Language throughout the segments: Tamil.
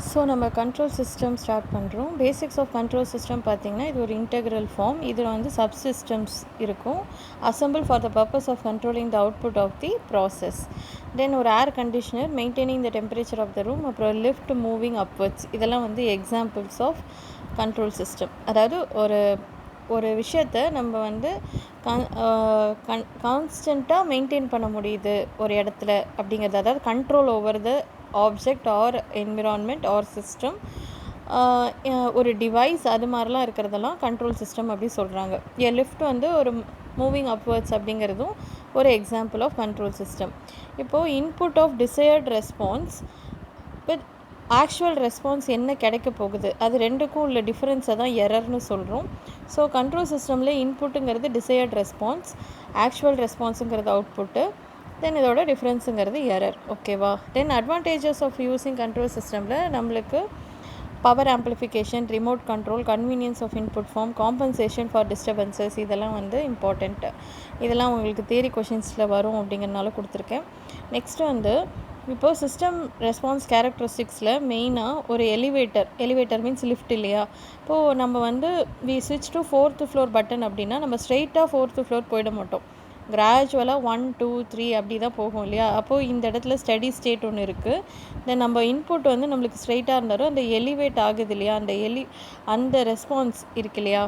ஸோ நம்ம கண்ட்ரோல் சிஸ்டம் ஸ்டார்ட் பண்ணுறோம். பேசிக்ஸ் ஆஃப் கண்ட்ரோல் சிஸ்டம் பார்த்திங்கன்னா இது ஒரு இன்டெக்ரல் ஃபார்ம். இதில் வந்து சப்சிஸ்டம்ஸ் இருக்கும். Assemble for the purpose of controlling the output of the process. Then ஒரு air conditioner maintaining the temperature of the room, அப்புறம் லிஃப்ட் மூவிங் அப்வர்ட்ஸ். இதெல்லாம் வந்து எக்ஸாம்பிள்ஸ் ஆஃப் கண்ட்ரோல் சிஸ்டம். அதாவது ஒரு விஷயத்தை நம்ம வந்து கான்ஸ்டண்ட்டாக மெயின்டைன் பண்ண முடியுது ஒரு இடத்துல அப்படிங்கிறது, அதாவது control over the object or environment or system, ஒரு டிவைஸ், அது மாதிரிலாம் இருக்கிறதெல்லாம் கண்ட்ரோல் சிஸ்டம் அப்படி சொல்கிறாங்க. லிஃப்ட் வந்து ஒரு மூவிங் அப்வர்ட்ஸ் அப்படிங்கிறதும் ஒரு எக்ஸாம்பிள் ஆஃப் கண்ட்ரோல் சிஸ்டம். இப்போது input of desired response with actual response என்ன கிடைக்க போகுது, அது ரெண்டுக்கும் உள்ள டிஃப்ரென்ஸை தான் எரர்னு சொல்கிறோம். ஸோ கண்ட்ரோல் சிஸ்டமில் இன்புட்டுங்கிறது டிசையர்ட் ரெஸ்பான்ஸ், ஆக்சுவல் ரெஸ்பான்ஸுங்கிறது அவுட்புட்டு, தென் இதோட டிஃப்ரென்ஸுங்கிறது எரர். ஓகேவா? Then advantages of using control சிஸ்டமில் நம்மளுக்கு power amplification, remote control, convenience of input form, compensation for disturbances, இதெல்லாம் வந்து இம்பார்ட்டண்ட்டு. இதெல்லாம் உங்களுக்கு தியரி கொஷின்ஸில் வரும் அப்படிங்கிறனால கொடுத்துருக்கேன். நெக்ஸ்ட்டு வந்து இப்போது சிஸ்டம் ரெஸ்பான்ஸ் கேரக்டரிஸ்டிக்ஸில் மெயினாக ஒரு எலிவேட்டர் மீன்ஸ் லிஃப்ட் இல்லையா? இப்போது நம்ம வந்து வி ஸ்விட்ச் டு 4th ஃப்ளோர் பட்டன் அப்படின்னா நம்ம ஸ்ட்ரெயிட்டாக 4th ஃப்ளோர் போயிட மாட்டோம். கிராஜுவலாக 1 2 3 அப்படி தான் போகும் இல்லையா? அப்போது இந்த இடத்துல ஸ்டடி ஸ்டேட் ஒன்று இருக்குது. தென் நம்ம இன்புட் வந்து நம்மளுக்கு ஸ்ட்ரெயிட்டாக இருந்தாலும் அந்த எலிவேட் ஆகுது இல்லையா, அந்த ரெஸ்பான்ஸ் இருக்கு இல்லையா?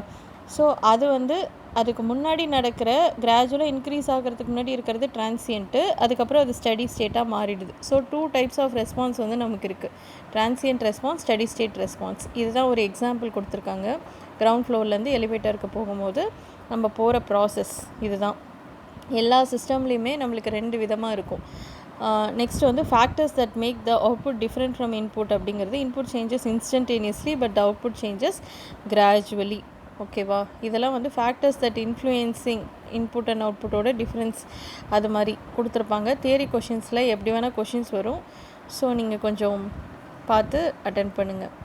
ஸோ அது வந்து அதுக்கு முன்னாடி நடக்கிற கிராஜுவலாக இன்க்ரீஸ் ஆகிறதுக்கு முன்னாடி இருக்கிறது டிரான்சியன்ட்டு, அதுக்கப்புறம் அது ஸ்டடி ஸ்டேட்டாக மாறிடுது. ஸோ 2 டைப்ஸ் ஆஃப் ரெஸ்பான்ஸ் வந்து நமக்கு இருக்குது. Transient response, study state response. இதுதான் ஒரு எக்ஸாம்பிள் கொடுத்துருக்காங்க. கிரவுண்ட் ஃப்ளோர்லேருந்து எலிவேட்டருக்கு போகும்போது நம்ம போகிற ப்ராசஸ் இதுதான். எல்லா சிஸ்டம்லேயுமே நம்மளுக்கு 2 விதமாக இருக்கும். நெக்ஸ்ட் வந்து factors that make the output different from input அப்படிங்கிறது. Input changes instantaneously but the output changes gradually. ஓகேவா? இதெல்லாம் வந்து factors that influencing input and அவுட்புட்டோட டிஃப்ரென்ஸ் அது மாதிரி கொடுத்துருப்பாங்க. தியரி கொஷின்ஸில் எப்படி வேணால் கொஷின்ஸ் வரும். ஸோ நீங்கள் கொஞ்சம் பார்த்து அட்டென்ட் பண்ணுங்கள்.